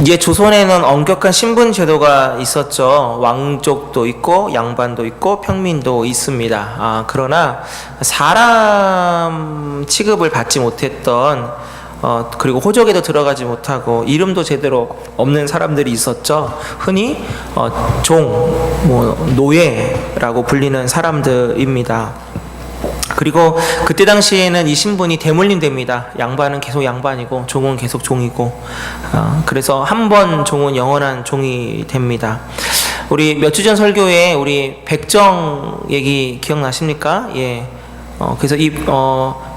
이제 조선에는 엄격한 신분 제도가 있었죠. 왕족도 있고 양반도 있고 평민도 있습니다. 그러나 사람 취급을 받지 못했던 그리고 호적에도 들어가지 못하고 이름도 제대로 없는 사람들이 있었죠. 흔히 노예라고 불리는 사람들입니다. 그리고 그때 당시에는 이 신분이 대물림됩니다. 양반은 계속 양반이고 종은 계속 종이고, 그래서 한 번 종은 영원한 종이 됩니다. 우리 몇 주 전 설교에 우리 백정 얘기 기억나십니까? 예. 그래서 이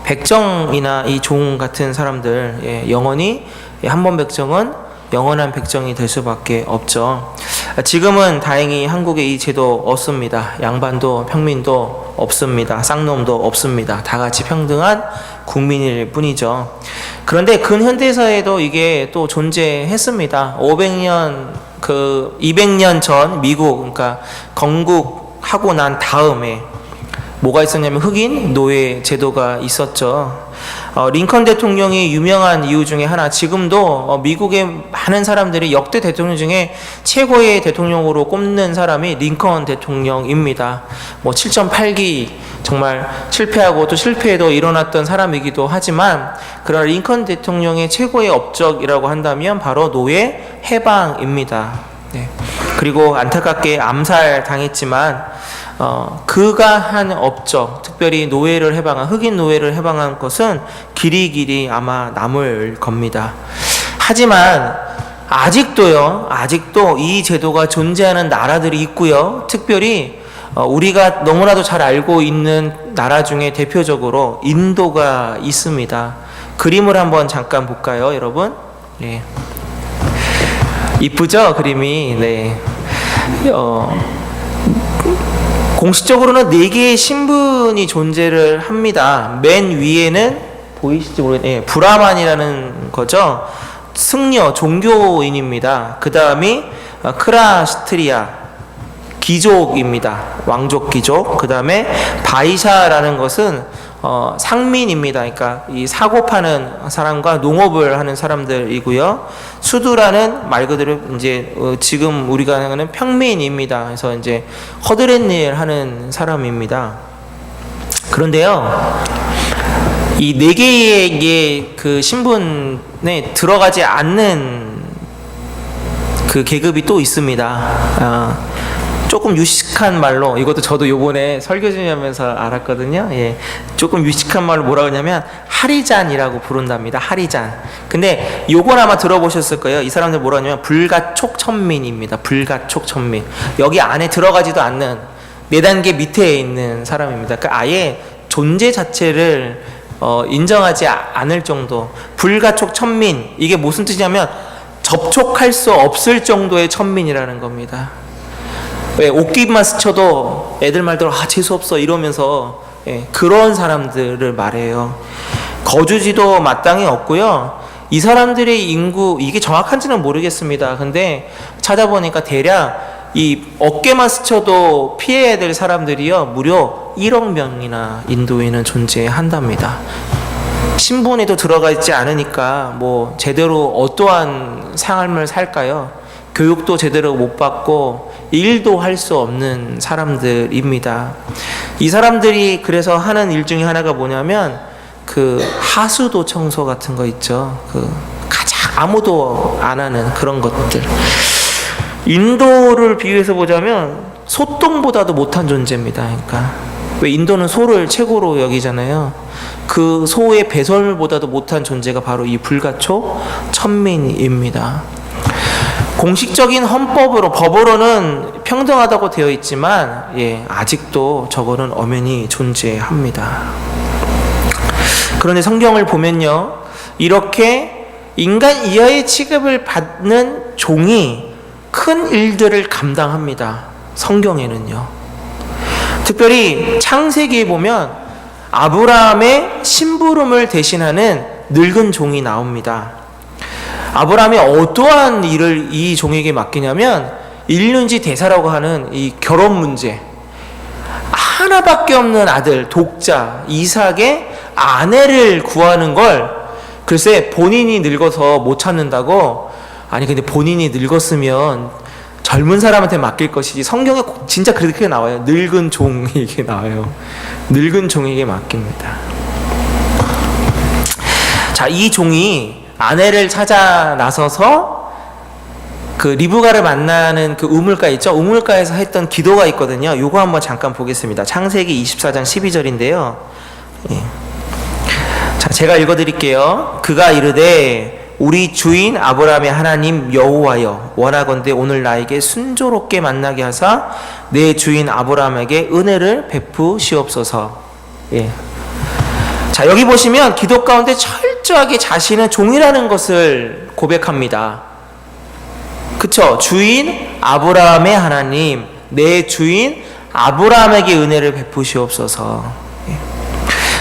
백정이나 이 종 같은 사람들, 예, 영원히 한 번 백정은 영원한 백정이 될 수밖에 없죠. 지금은 다행히 한국에 이 제도 없습니다. 양반도 평민도 없습니다. 쌍놈도 없습니다. 다 같이 평등한 국민일 뿐이죠. 그런데 근현대사에도 이게 또 존재했습니다. 200년 전 미국, 그러니까 건국하고 난 다음에 뭐가 있었냐면 흑인 노예 제도가 있었죠. 링컨 대통령이 유명한 이유 중에 하나, 지금도 미국의 많은 사람들이 역대 대통령 중에 최고의 대통령으로 꼽는 사람이 링컨 대통령입니다. 7.8기 정말 실패하고 또 실패에도 일어났던 사람이기도 하지만, 그러나 링컨 대통령의 최고의 업적이라고 한다면 바로 노예 해방입니다. 네. 그리고 안타깝게 암살 당했지만 그가 한 업적, 특별히 노예를 해방한, 흑인 노예를 해방한 것은 길이길이 아마 남을 겁니다. 하지만 아직도 이 제도가 존재하는 나라들이 있고요. 특별히 우리가 너무나도 잘 알고 있는 나라 중에 대표적으로 인도가 있습니다. 그림을 한번 잠깐 볼까요, 여러분? 네. 이쁘죠, 그림이? 네. 공식적으로는 4개의 신분이 존재를 합니다. 맨 위에는 보이실지 모르겠네요. 브라만이라는 거죠. 승려, 종교인입니다. 그 다음이 크라스트리아, 귀족입니다. 왕족 귀족. 그 다음에 바이샤라는 것은 상민입니다. 그러니까 이 사고 파는 사람과 농업을 하는 사람들이고요. 수두라는 말 그대로 이제 지금 우리가 하는 평민입니다. 그래서 이제 허드렛 일 하는 사람입니다. 그런데요, 이 4개의 그 신분에 들어가지 않는 그 계급이 또 있습니다. 조금 유식한 말로, 이것도 저도 요번에 설교 중하면서 알았거든요. 예. 조금 유식한 말로 뭐라고 하냐면 하리잔이라고 부른답니다. 하리잔. 근데 요건 아마 들어보셨을 거예요. 이 사람들 뭐라고 하냐면 불가촉천민입니다. 불가촉천민. 여기 안에 들어가지도 않는 4단계 밑에 있는 사람입니다. 그러니까 아예 존재 자체를 인정하지 않을 정도. 불가촉천민. 이게 무슨 뜻이냐면 접촉할 수 없을 정도의 천민이라는 겁니다. 왜 옷깃만 스쳐도 애들 말대로 재수없어 이러면서, 예, 그런 사람들을 말해요. 거주지도 마땅히 없고요. 이 사람들의 인구, 이게 정확한지는 모르겠습니다. 근데 찾아보니까 대략 이 어깨만 스쳐도 피해야 될 사람들이요, 무려 1억 명이나 인도에는 존재한답니다. 신분에도 들어가 있지 않으니까 제대로 어떠한 삶을 살까요? 교육도 제대로 못 받고 일도 할 수 없는 사람들입니다. 이 사람들이 그래서 하는 일 중에 하나가 뭐냐면 그 하수도 청소 같은 거 있죠. 가장 아무도 안 하는 그런 것들. 인도를 비교해서 보자면 소똥보다도 못한 존재입니다. 그러니까 왜 인도는 소를 최고로 여기잖아요. 그 소의 배설보다도 못한 존재가 바로 이 불가촉 천민입니다. 공식적인 헌법으로, 법으로는 평등하다고 되어 있지만, 예, 아직도 저거는 엄연히 존재합니다. 그런데 성경을 보면요, 이렇게 인간 이하의 취급을 받는 종이 큰 일들을 감당합니다. 성경에는요. 특별히 창세기에 보면 아브라함의 심부름을 대신하는 늙은 종이 나옵니다. 아브라함이 어떠한 일을 이 종에게 맡기냐면 일륜지 대사라고 하는 이 결혼 문제, 하나밖에 없는 아들 독자 이삭의 아내를 구하는 걸 글쎄 본인이 늙어서 못 찾는다고 아니 근데 본인이 늙었으면 젊은 사람한테 맡길 것이지. 성경에 진짜 그렇게 나와요. 늙은 종에게 나와요. 늙은 종에게 맡깁니다. 자, 이 종이 아내를 찾아 나서서 그 리브가를 만나는 그 우물가 있죠? 우물가에서 했던 기도가 있거든요. 요거 한번 잠깐 보겠습니다. 창세기 24장 12절인데요. 예. 자, 제가 읽어드릴게요. 그가 이르되 우리 주인 아브라함의 하나님 여호와여, 원하건대 오늘 나에게 순조롭게 만나게 하사 내 주인 아브라함에게 은혜를 베푸시옵소서. 예. 자, 여기 보시면 기도 가운데 철저하게 자신은 종이라는 것을 고백합니다. 그쵸? 주인 아브라함의 하나님, 내 주인 아브라함에게 은혜를 베푸시옵소서. 예.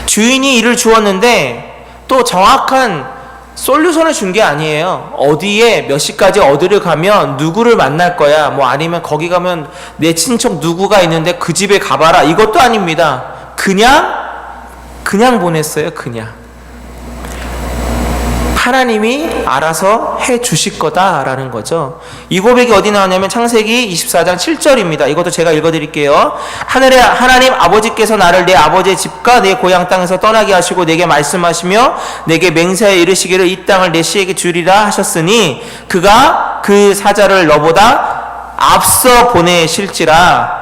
주인이 이를 주었는데 또 정확한 솔루션을 준 게 아니에요. 어디에 몇 시까지 어디를 가면 누구를 만날 거야, 뭐 아니면 거기 가면 내 친척 누구가 있는데 그 집에 가봐라, 이것도 아닙니다. 그냥 보냈어요. 그냥 하나님이 알아서 해 주실 거다라는 거죠. 이 고백이 어디 나오냐면 창세기 24장 7절입니다. 이것도 제가 읽어드릴게요. 하늘의 하나님 아버지께서 나를 내 아버지의 집과 내 고향 땅에서 떠나게 하시고 내게 말씀하시며 내게 맹세하여 이르시기를 이 땅을 내 씨에게 주리라 하셨으니 그가 그 사자를 너보다 앞서 보내실지라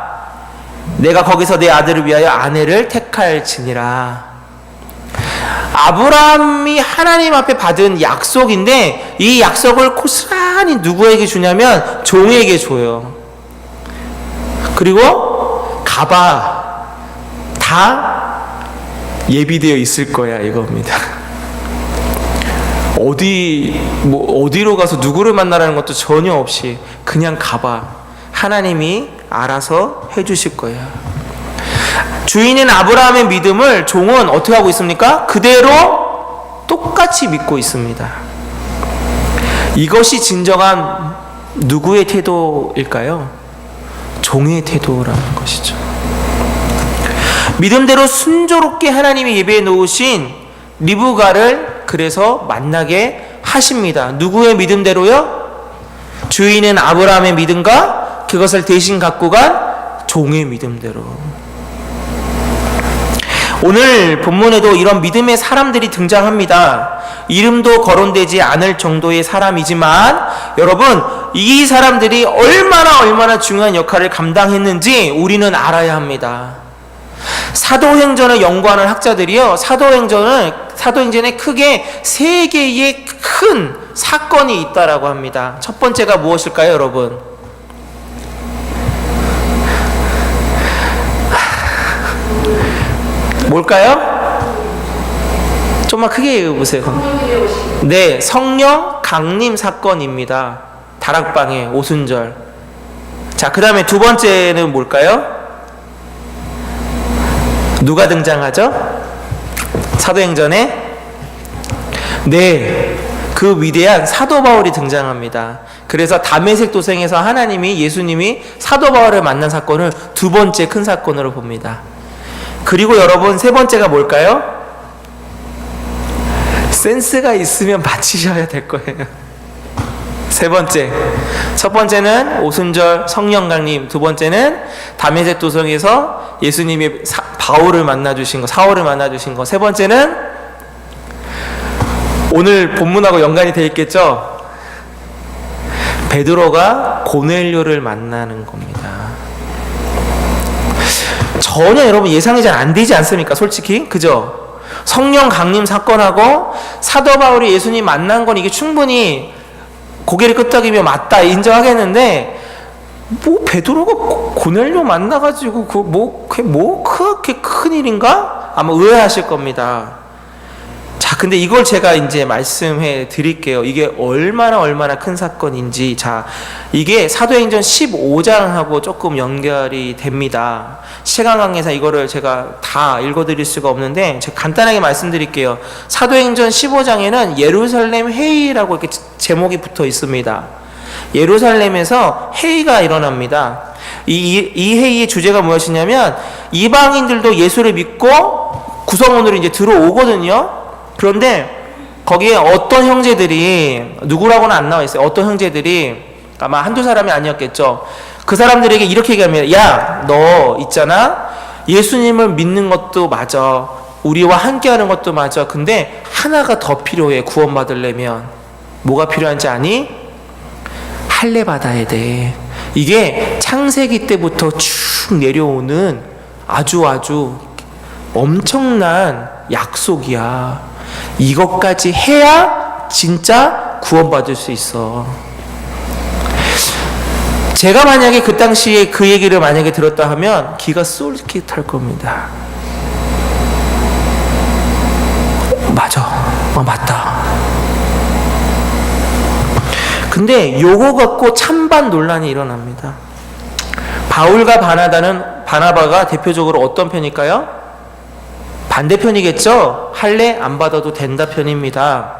내가 거기서 내 아들을 위하여 아내를 택할지니라. 아브라함이 하나님 앞에 받은 약속인데 이 약속을 고스란히 누구에게 주냐면 종에게 줘요. 그리고 가봐, 다 예비되어 있을 거야, 이겁니다. 어디로 가서 누구를 만나라는 것도 전혀 없이 그냥 가봐, 하나님이 알아서 해주실 거야. 주인인 아브라함의 믿음을 종은 어떻게 하고 있습니까? 그대로 똑같이 믿고 있습니다. 이것이 진정한 누구의 태도일까요? 종의 태도라는 것이죠. 믿음대로 순조롭게 하나님이 예배해 놓으신 리브가를 그래서 만나게 하십니다. 누구의 믿음대로요? 주인은 아브라함의 믿음과 그것을 대신 갖고 간 종의 믿음대로. 오늘 본문에도 이런 믿음의 사람들이 등장합니다. 이름도 거론되지 않을 정도의 사람이지만 여러분, 이 사람들이 얼마나 중요한 역할을 감당했는지 우리는 알아야 합니다. 사도행전을 연구하는 학자들이요, 사도행전에 크게 세 개의 큰 사건이 있다라고 합니다. 첫 번째가 무엇일까요, 여러분? 뭘까요? 좀만 크게 읽어보세요. 네, 성령 강림 사건입니다. 다락방의 오순절. 자, 그 다음에 두 번째는 뭘까요? 누가 등장하죠? 사도행전에? 네, 그 위대한 사도 바울이 등장합니다. 그래서 다메섹 도성에서 예수님이 사도 바울을 만난 사건을 두 번째 큰 사건으로 봅니다. 그리고 여러분, 세 번째가 뭘까요? 센스가 있으면 맞히셔야 될 거예요. 세 번째. 첫 번째는 오순절 성령 강림, 두 번째는 다메섹 도성에서 예수님이 바울을 만나주신 거, 사울을 만나주신 거, 세 번째는 오늘 본문하고 연관이 되어 있겠죠? 베드로가 고넬료를 만나는 겁니다. 전혀 여러분 예상이 잘 안 되지 않습니까? 솔직히, 그죠? 성령 강림 사건하고 사도 바울이 예수님 만난 건 이게 충분히 고개를 끄덕이며 맞다 인정하겠는데, 뭐 베드로가 고넬료 만나가지고 그게 그렇게 큰 일인가? 아마 의아하실 겁니다. 자, 근데 이걸 제가 이제 말씀해 드릴게요. 이게 얼마나 큰 사건인지. 자, 이게 사도행전 15장하고 조금 연결이 됩니다. 시간 관계상 이거를 제가 다 읽어드릴 수가 없는데 제가 간단하게 말씀드릴게요. 사도행전 15장에는 예루살렘 회의라고 이렇게 제목이 붙어 있습니다. 예루살렘에서 회의가 일어납니다. 이 회의의 주제가 무엇이냐면 이방인들도 예수를 믿고 구성원으로 이제 들어오거든요. 그런데 거기에 어떤 형제들이, 누구라고는 안 나와 있어요. 어떤 형제들이 아마 한두 사람이 아니었겠죠. 그 사람들에게 이렇게 얘기하면, 야, 너 있잖아, 예수님을 믿는 것도 맞아, 우리와 함께하는 것도 맞아. 근데 하나가 더 필요해. 구원받으려면 뭐가 필요한지 아니? 할례 받아야 돼. 이게 창세기 때부터 쭉 내려오는 아주 엄청난 약속이야. 이것까지 해야 진짜 구원받을 수 있어. 제가 만약에 그 당시에 그 얘기를 만약에 들었다 하면 기가 쏠깃할 겁니다. 맞아. 맞다. 근데 요거 갖고 찬반 논란이 일어납니다. 바울과 바나바가 대표적으로 어떤 편일까요? 반대편이겠죠? 할례 안 받아도 된다 편입니다.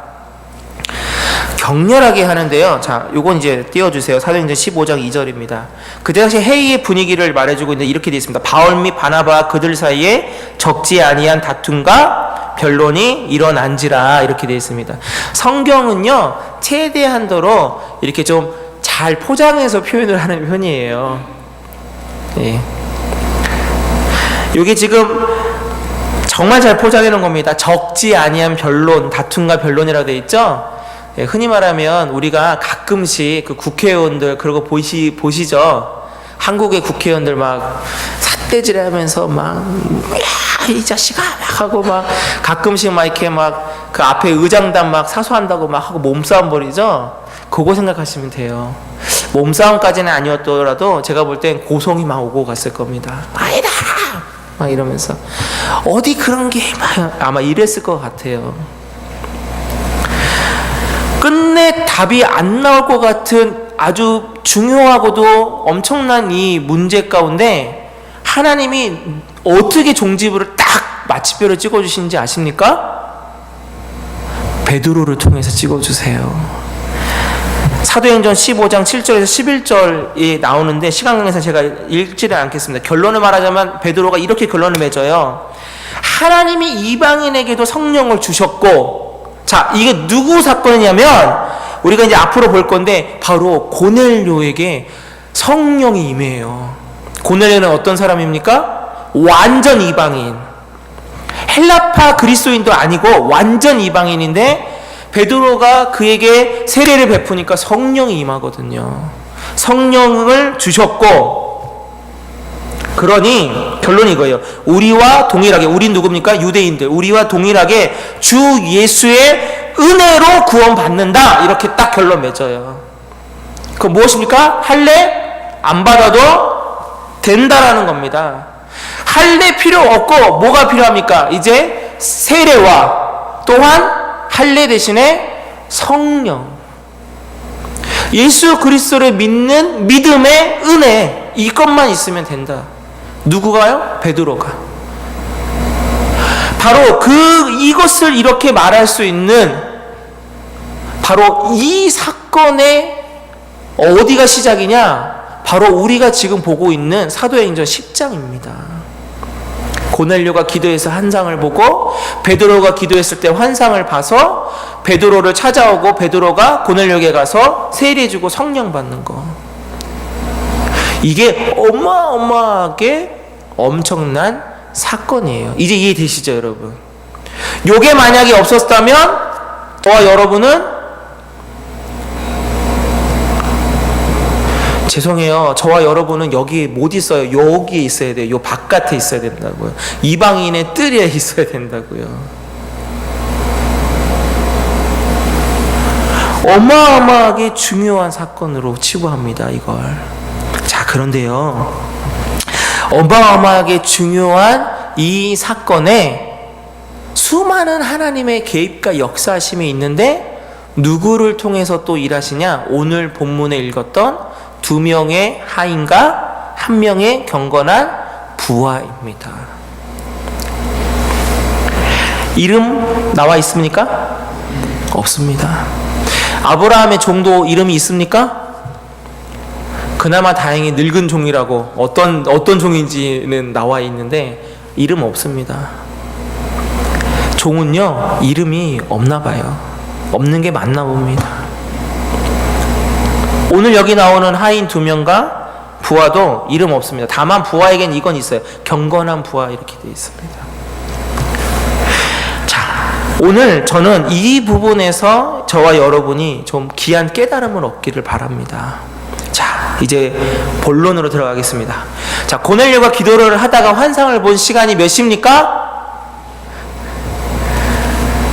격렬하게 하는데요. 자, 요건 이제 띄워주세요. 사도행전 15장 2절입니다. 그때 당시 회의의 분위기를 말해주고 있는데 이렇게 되어 있습니다. 바울 및 바나바와 그들 사이에 적지 아니한 다툼과 변론이 일어난지라, 이렇게 되어 있습니다. 성경은요, 최대한도로 이렇게 좀 잘 포장해서 표현을 하는 편이에요. 예. 요게 지금 정말 잘 포장해 놓은 겁니다. 적지 아니한 변론, 다툼과 변론이라고 되어 있죠. 예, 흔히 말하면 우리가 가끔씩 그 국회의원들 그런 거 보시죠. 한국의 국회의원들 막 삿대질하면서 막 이 자식아 막 하고 막 가끔씩 막 이렇게 막 그 앞에 의장단 막 사소한다고 막 하고 몸싸움 벌이죠. 그거 생각하시면 돼요. 몸싸움까지는 아니었더라도 제가 볼 땐 고성이 막 오고 갔을 겁니다. 아니다 막 이러면서 어디 그런 게 막 아마 이랬을 것 같아요. 끝내 답이 안 나올 것 같은 아주 중요하고도 엄청난 이 문제 가운데 하나님이 어떻게 종지부를 딱 마침표를 찍어주시는지 아십니까? 베드로를 통해서 찍어주세요. 사도행전 15장 7절에서 11절이 나오는데 시간 관계상 제가 읽지를 않겠습니다. 결론을 말하자면 베드로가 이렇게 결론을 맺어요. 하나님이 이방인에게도 성령을 주셨고, 자, 이게 누구 사건이냐면 우리가 이제 앞으로 볼 건데 바로 고넬료에게 성령이 임해요. 고넬료는 어떤 사람입니까? 완전 이방인, 헬라파 그리스도인도 아니고 완전 이방인인데 베드로가 그에게 세례를 베푸니까 성령이 임하거든요. 성령을 주셨고, 그러니 결론이 이거예요. 우리와 동일하게, 우린 누굽니까? 유대인들. 우리와 동일하게 주 예수의 은혜로 구원받는다, 이렇게 딱 결론 맺어요. 그건 무엇입니까? 할례 안 받아도 된다라는 겁니다. 할례 필요 없고 뭐가 필요합니까? 이제 세례와 또한 할례 대신에 성령, 예수 그리스도를 믿는 믿음의 은혜, 이것만 있으면 된다. 누구가요? 베드로가. 바로 이것을 이렇게 말할 수 있는 바로 이 사건의 어디가 시작이냐? 바로 우리가 지금 보고 있는 사도행전 10장입니다. 고넬료가 기도해서 환상을 보고 베드로가 기도했을 때 환상을 봐서 베드로를 찾아오고 베드로가 고넬료에게 가서 세례해주고 성령 받는 거. 이게 어마어마하게 엄청난 사건이에요. 이제 이해되시죠, 여러분? 요게 만약에 없었다면 저와 여러분은, 죄송해요, 저와 여러분은 여기 못 있어요. 여기에 있어야 돼요. 요 바깥에 있어야 된다고요. 이방인의 뜰에 있어야 된다고요. 어마어마하게 중요한 사건으로 치부합니다, 이걸. 자, 그런데요, 어마어마하게 중요한 이 사건에 수많은 하나님의 개입과 역사하심이 있는데 누구를 통해서 또 일하시냐? 오늘 본문에 읽었던 2명의 하인과 1명의 경건한 부하입니다. 이름 나와 있습니까? 없습니다. 아브라함의 종도 이름이 있습니까? 그나마 다행히 늙은 종이라고 어떤 종인지는 나와 있는데 이름 없습니다. 종은요, 이름이 없나 봐요. 없는 게 맞나 봅니다. 오늘 여기 나오는 하인 2명과 부하도 이름 없습니다. 다만 부하에겐 이건 있어요. 경건한 부하 이렇게 되어 있습니다. 자, 오늘 저는 이 부분에서 저와 여러분이 좀 귀한 깨달음을 얻기를 바랍니다. 자, 이제 본론으로 들어가겠습니다. 자, 고넬료가 기도를 하다가 환상을 본 시간이 몇 시입니까?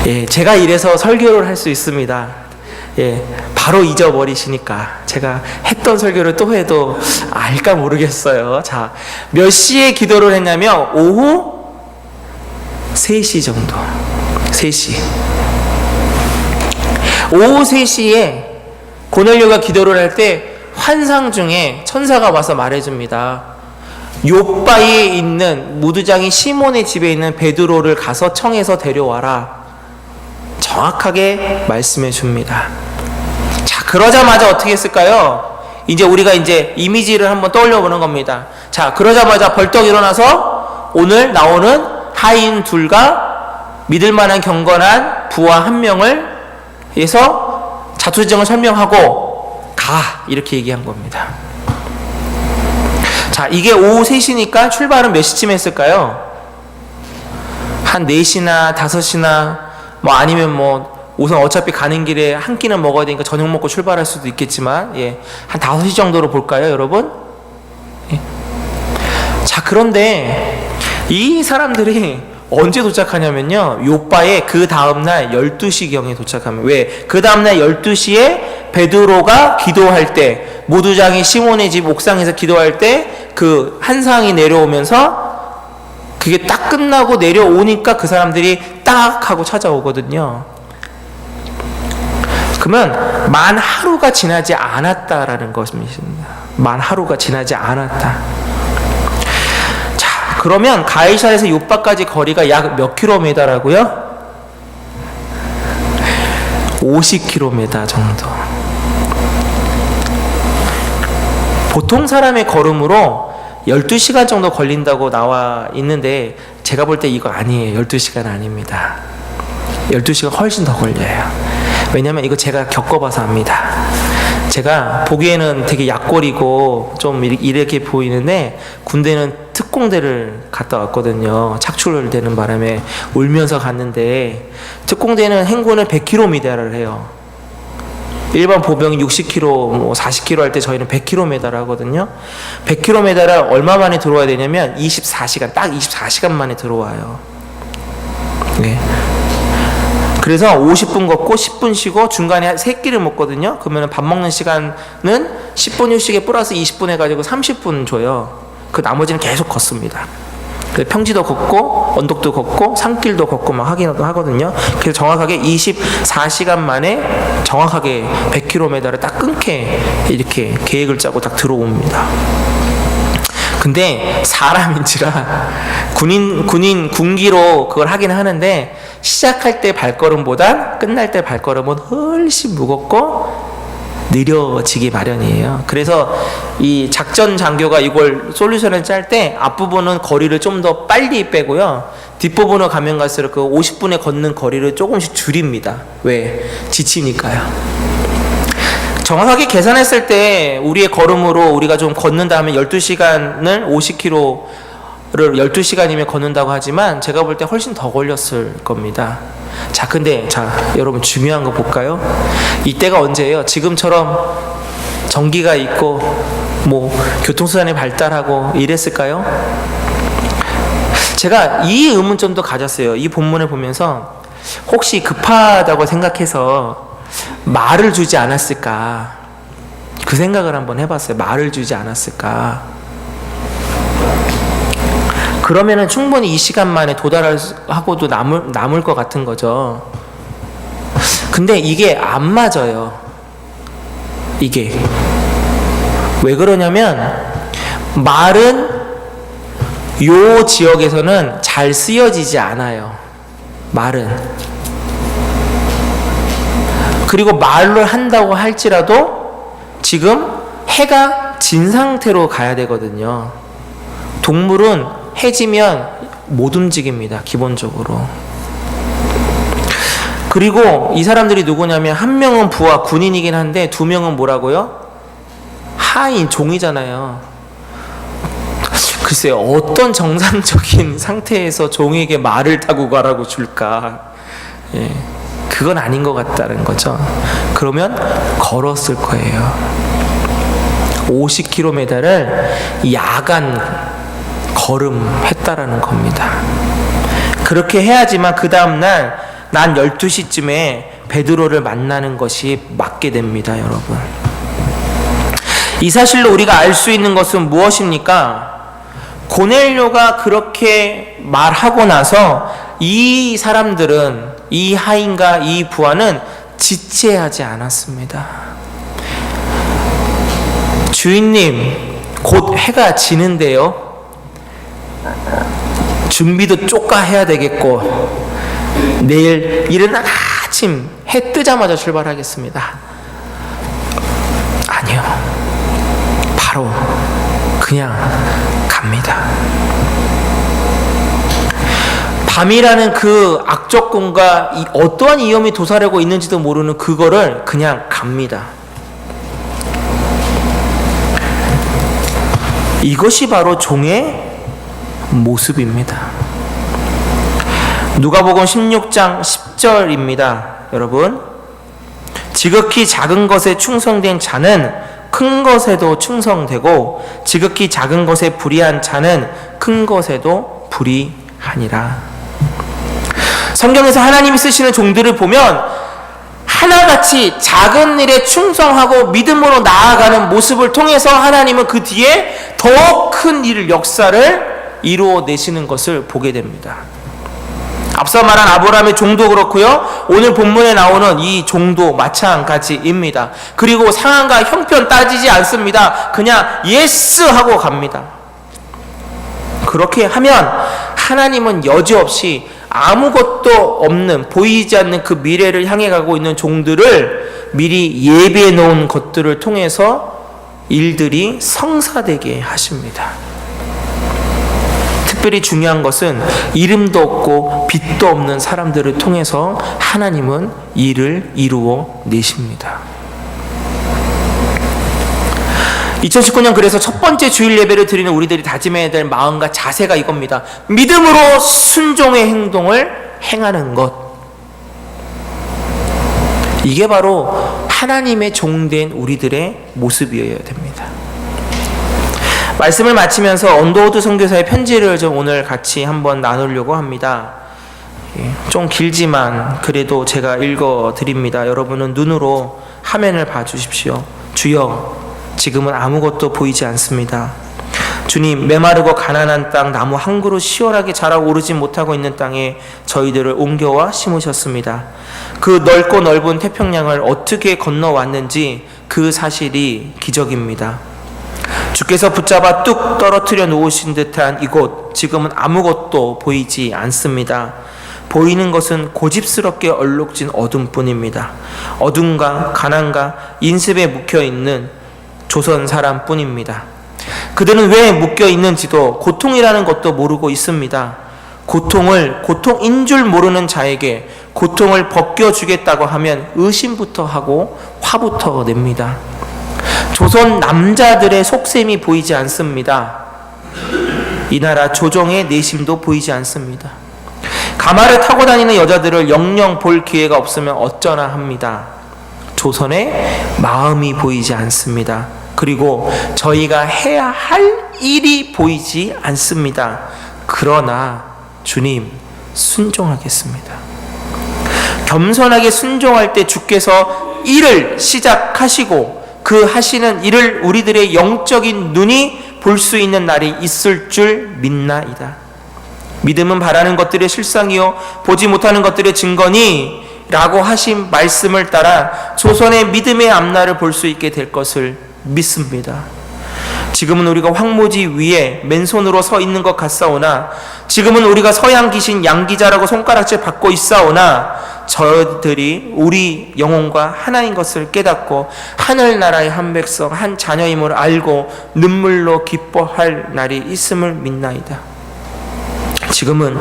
예, 제가 이래서 설교를 할 수 있습니다. 예, 바로 잊어버리시니까 제가 했던 설교를 또 해도 알까 모르겠어요. 자, 몇 시에 기도를 했냐면 오후 3시 정도. 3시. 오후 3시에 고넬료가 기도를 할 때 환상 중에 천사가 와서 말해줍니다. 요바에 있는 무두장이 시몬의 집에 있는 베드로를 가서 청에서 데려와라. 정확하게 말씀해 줍니다. 자, 그러자마자 어떻게 했을까요? 이제 우리가 이제 이미지를 한번 떠올려 보는 겁니다. 자, 그러자마자 벌떡 일어나서 오늘 나오는 하인 2과 믿을 만한 경건한 부하 1명을 해서 자초지정을 설명하고 가 이렇게 얘기한 겁니다. 자, 이게 오후 3시니까 출발은 몇 시쯤 했을까요? 한 4시나 5시나 뭐 아니면 뭐 우선 어차피 가는 길에 한 끼는 먹어야 되니까 저녁 먹고 출발할 수도 있겠지만, 예, 한 5시 정도로 볼까요, 여러분? 예. 자, 그런데 이 사람들이 언제 도착하냐면요, 요바에 그 다음날 12시경에 도착합니다. 왜? 그 다음날 12시에 베드로가 기도할 때, 무두장이 시몬의 집 옥상에서 기도할 때 그 한상이 내려오면서 그게 딱 끝나고 내려오니까 그 사람들이 딱 하고 찾아오거든요. 그러면 만 하루가 지나지 않았다라는 것입니다. 만 하루가 지나지 않았다. 자, 그러면 가이사에서 요바까지 거리가 약 몇 킬로미터라고요? 50km 정도. 보통 사람의 걸음으로 12시간 정도 걸린다고 나와 있는데 제가 볼 때 이거 아니에요. 12시간 아닙니다. 12시간 훨씬 더 걸려요. 왜냐면 이거 제가 겪어봐서 압니다. 제가 보기에는 되게 약골이고 좀 이렇게 보이는데 군대는 특공대를 갔다 왔거든요. 착출되는 바람에 울면서 갔는데 특공대는 행군을 100km를 해요. 일반 보병이 60km, 뭐 40km 할 때 저희는 100km를 하거든요. 100km를 얼마 만에 들어와야 되냐면 24시간, 딱 24시간 만에 들어와요. 네. 그래서 50분 걷고 10분 쉬고 중간에 3끼를 먹거든요. 그러면 밥 먹는 시간은 10분 휴식에 플러스 20분 해가지고 30분 줘요. 그 나머지는 계속 걷습니다. 평지도 걷고 언덕도 걷고 산길도 걷고 막 하긴 하거든요. 그래서 정확하게 24시간 만에 정확하게 100km를 딱 끊게 이렇게 계획을 짜고 딱 들어옵니다. 근데 사람인지라 군기로 그걸 하긴 하는데 시작할 때 발걸음보다 끝날 때 발걸음은 훨씬 무겁고 느려지기 마련이에요. 그래서 이 작전 장교가 이걸 솔루션을 짤 때 앞부분은 거리를 좀 더 빨리 빼고요. 뒷부분으로 가면 갈수록 그 50분에 걷는 거리를 조금씩 줄입니다. 왜? 지치니까요. 정확하게 계산했을 때 우리의 걸음으로 우리가 좀 걷는다 하면 12시간을 50km를 12시간이면 걷는다고 하지만 제가 볼 때 훨씬 더 걸렸을 겁니다. 자, 근데 여러분 중요한 거 볼까요? 이때가 언제예요? 지금처럼 전기가 있고 뭐 교통수단이 발달하고 이랬을까요? 제가 이 의문점도 가졌어요. 이 본문을 보면서 혹시 급하다고 생각해서 말을 주지 않았을까? 그 생각을 한번 해봤어요. 말을 주지 않았을까? 그러면은 충분히 이 시간 만에 도달하고도 남을 것 같은 거죠. 근데 이게 안 맞아요. 이게. 왜 그러냐면, 말은 요 지역에서는 잘 쓰여지지 않아요. 말은. 그리고 말을 한다고 할지라도 지금 해가 진 상태로 가야 되거든요. 동물은 해지면 못 움직입니다. 기본적으로. 그리고 이 사람들이 누구냐면 한 명은 부하 군인이긴 한데 두 명은 뭐라고요? 하인 종이잖아요. 글쎄요, 어떤 정상적인 상태에서 종에게 말을 타고 가라고 줄까? 예, 그건 아닌 것 같다는 거죠. 그러면 걸었을 거예요. 50km를 야간 걸음했다라는 겁니다. 그렇게 해야지만 그 다음날 난 12시쯤에 베드로를 만나는 것이 맞게 됩니다, 여러분. 이 사실로 우리가 알 수 있는 것은 무엇입니까? 고넬료가 그렇게 말하고 나서 이 사람들은, 이 하인과 이 부하는 지체하지 않았습니다. 주인님, 곧 해가 지는데요. 준비도 쪼까 해야 되겠고 내일 이른 아침 해 뜨자마자 출발하겠습니다. 아니요, 바로 그냥 갑니다. 밤이라는 그 악조건과 어떠한 위험이 도사리고 있는지도 모르는 그거를 그냥 갑니다. 이것이 바로 종의 모습입니다. 누가복음 16장 10절입니다. 여러분, 지극히 작은 것에 충성된 자는 큰 것에도 충성되고 지극히 작은 것에 불의한 자는 큰 것에도 불의하니라. 성경에서 하나님이 쓰시는 종들을 보면 하나같이 작은 일에 충성하고 믿음으로 나아가는 모습을 통해서 하나님은 그 뒤에 더 큰 일, 역사를 이루어내시는 것을 보게 됩니다. 앞서 말한 아브라함의 종도 그렇고요, 오늘 본문에 나오는 이 종도 마찬가지입니다. 그리고 상황과 형편 따지지 않습니다. 그냥 예스 하고 갑니다. 그렇게 하면 하나님은 여지없이 아무것도 없는, 보이지 않는 그 미래를 향해 가고 있는 종들을 미리 예비해 놓은 것들을 통해서 일들이 성사되게 하십니다. 특별히 중요한 것은 이름도 없고 빛도 없는 사람들을 통해서 하나님은 일을 이루어 내십니다. 2019년 그래서 첫 번째 주일 예배를 드리는 우리들이 다짐해야 될 마음과 자세가 이겁니다. 믿음으로 순종의 행동을 행하는 것. 이게 바로 하나님의 종된 우리들의 모습이어야 됩니다. 말씀을 마치면서 언더우드 선교사의 편지를 좀 오늘 같이 한번 나누려고 합니다. 좀 길지만 그래도 제가 읽어드립니다. 여러분은 눈으로 화면을 봐주십시오. 주여, 지금은 아무것도 보이지 않습니다. 주님, 메마르고 가난한 땅, 나무 한 그루 시원하게 자라고 오르지 못하고 있는 땅에 저희들을 옮겨와 심으셨습니다. 그 넓고 넓은 태평양을 어떻게 건너왔는지 그 사실이 기적입니다. 주께서 붙잡아 뚝 떨어뜨려 놓으신 듯한 이곳, 지금은 아무것도 보이지 않습니다. 보이는 것은 고집스럽게 얼룩진 어둠뿐입니다. 어둠과 가난과 인습에 묵혀있는 조선 사람뿐입니다. 그들은 왜 묶여있는지도 고통이라는 것도 모르고 있습니다. 고통을 고통인 줄 모르는 자에게 고통을 벗겨주겠다고 하면 의심부터 하고 화부터 냅니다. 조선 남자들의 속셈이 보이지 않습니다. 이 나라 조정의 내심도 보이지 않습니다. 가마를 타고 다니는 여자들을 영영 볼 기회가 없으면 어쩌나 합니다. 조선의 마음이 보이지 않습니다. 그리고 저희가 해야 할 일이 보이지 않습니다. 그러나 주님, 순종하겠습니다. 겸손하게 순종할 때 주께서 일을 시작하시고 그 하시는 일을 우리들의 영적인 눈이 볼 수 있는 날이 있을 줄 믿나이다. 믿음은 바라는 것들의 실상이요 보지 못하는 것들의 증거니 라고 하신 말씀을 따라 조선의 믿음의 앞날을 볼 수 있게 될 것을 믿습니다. 지금은 우리가 황무지 위에 맨손으로 서 있는 것 같사오나, 지금은 우리가 서양 귀신 양기자라고 손가락질 받고 있사오나, 저들이 우리 영혼과 하나인 것을 깨닫고 하늘나라의 한 백성 한 자녀임을 알고 눈물로 기뻐할 날이 있음을 믿나이다. 지금은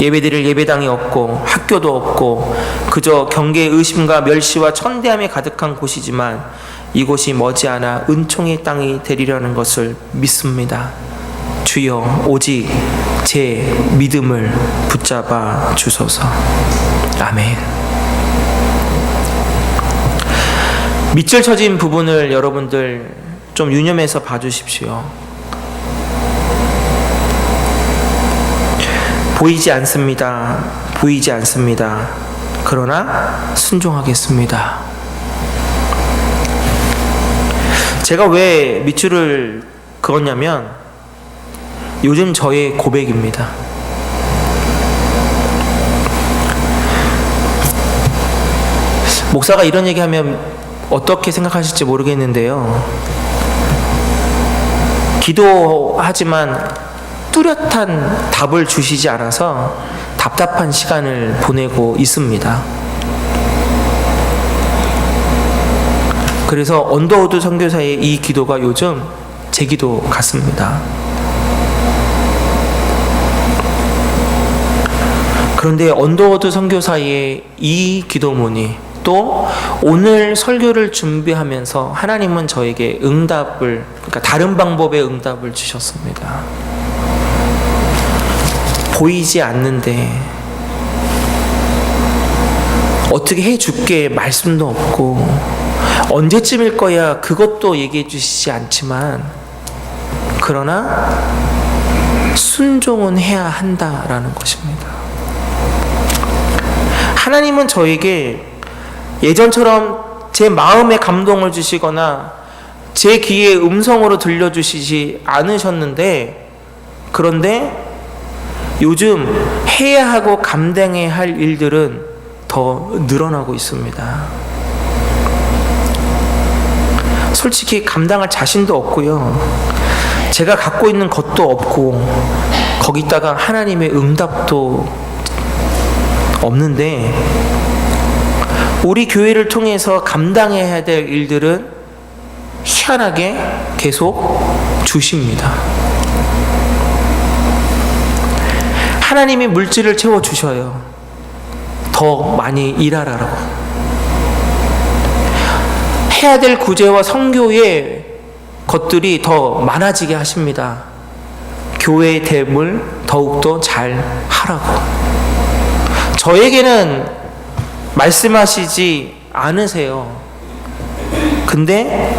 예배드릴 예배당이 없고 학교도 없고 그저 경계 의심과 멸시와 천대함이 가득한 곳이지만 이곳이 머지않아 은총의 땅이 되리라는 것을 믿습니다. 주여 오직 제 믿음을 붙잡아 주소서. 아멘. 밑줄 쳐진 부분을 여러분들 좀 유념해서 봐주십시오. 보이지 않습니다. 보이지 않습니다. 그러나 순종하겠습니다. 제가 왜 밑줄을 그었냐면 요즘 저의 고백입니다. 목사가 이런 얘기하면 어떻게 생각하실지 모르겠는데요. 기도하지만 뚜렷한 답을 주시지 않아서 답답한 시간을 보내고 있습니다. 그래서 언더우드 선교사의 이 기도가 요즘 제 기도 같습니다. 그런데 언더우드 선교사의 이 기도문이 또 오늘 설교를 준비하면서 하나님은 저에게 응답을, 그러니까 다른 방법의 응답을 주셨습니다. 보이지 않는데 어떻게 해줄게 말씀도 없고 언제쯤일 거야 그것도 얘기해 주시지 않지만 그러나 순종은 해야 한다라는 것입니다. 하나님은 저에게 예전처럼 제 마음에 감동을 주시거나 제 귀에 음성으로 들려주시지 않으셨는데, 그런데 요즘 해야 하고 감당해야 할 일들은 더 늘어나고 있습니다. 솔직히 감당할 자신도 없고요. 제가 갖고 있는 것도 없고 거기다가 하나님의 응답도 없는데 우리 교회를 통해서 감당해야 될 일들은 희한하게 계속 주십니다. 하나님이 물질을 채워주셔요. 더 많이 일하라고. 해야 될 구제와 선교의 것들이 더 많아지게 하십니다. 교회의 됨을 더욱더 잘 하라고. 저에게는 말씀하시지 않으세요. 근데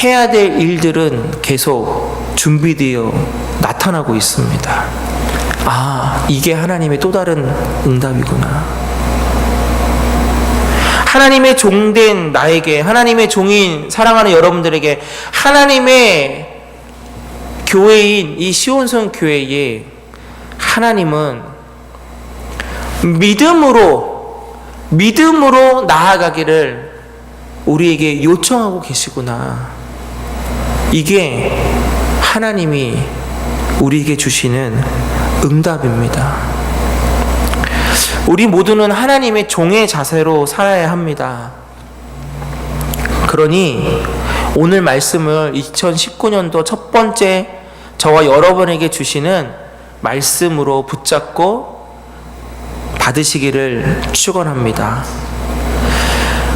해야 될 일들은 계속 준비되어 나타나고 있습니다. 아, 이게 하나님의 또 다른 응답이구나. 하나님의 종된 나에게, 하나님의 종인 사랑하는 여러분들에게, 하나님의 교회인 이 시온성 교회에 하나님은 믿음으로 나아가기를 우리에게 요청하고 계시구나. 이게 하나님이 우리에게 주시는 응답입니다. 우리 모두는 하나님의 종의 자세로 살아야 합니다. 그러니 오늘 말씀을 2019년도 첫 번째 저와 여러분에게 주시는 말씀으로 붙잡고 받으시기를 축원합니다.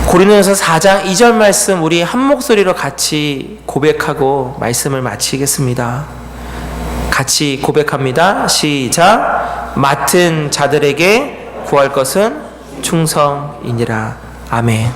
고린도전서 4장 2절 말씀 우리 한 목소리로 같이 고백하고 말씀을 마치겠습니다. 같이 고백합니다. 시작. 맡은 자들에게 구할 것은 충성이니라. 아멘.